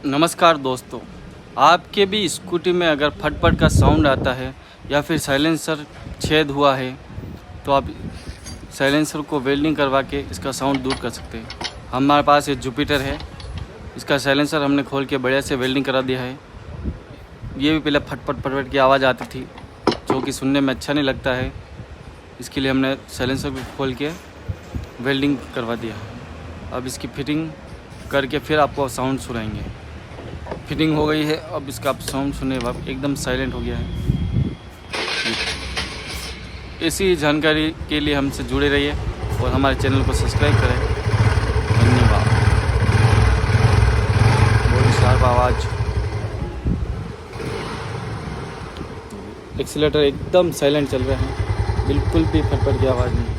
नमस्कार दोस्तों, आपके भी स्कूटी में अगर फटफट का साउंड आता है या फिर साइलेंसर छेद हुआ है तो आप साइलेंसर को वेल्डिंग करवा के इसका साउंड दूर कर सकते हैं। हमारे पास ये जुपिटर है, इसका साइलेंसर हमने खोल के बढ़िया से वेल्डिंग करा दिया है। ये भी पहले फटफट फटफट की आवाज़ आती थी जो कि सुनने में अच्छा नहीं लगता है, इसके लिए हमने साइलेंसर को खोल के वेल्डिंग करवा दिया। अब इसकी फिटिंग करके फिर आपको साउंड सुनाएंगे। फिटिंग हो गई है, अब इसका आप साउंड सुने अब एकदम साइलेंट हो गया है। इसी जानकारी के लिए हमसे जुड़े रहिए और हमारे चैनल को सब्सक्राइब करें। धन्यवाद। बहुत शार्प आवाज़, एक्सीलेटर एकदम साइलेंट चल रहा है, बिल्कुल भी फटफट की आवाज़ नहीं।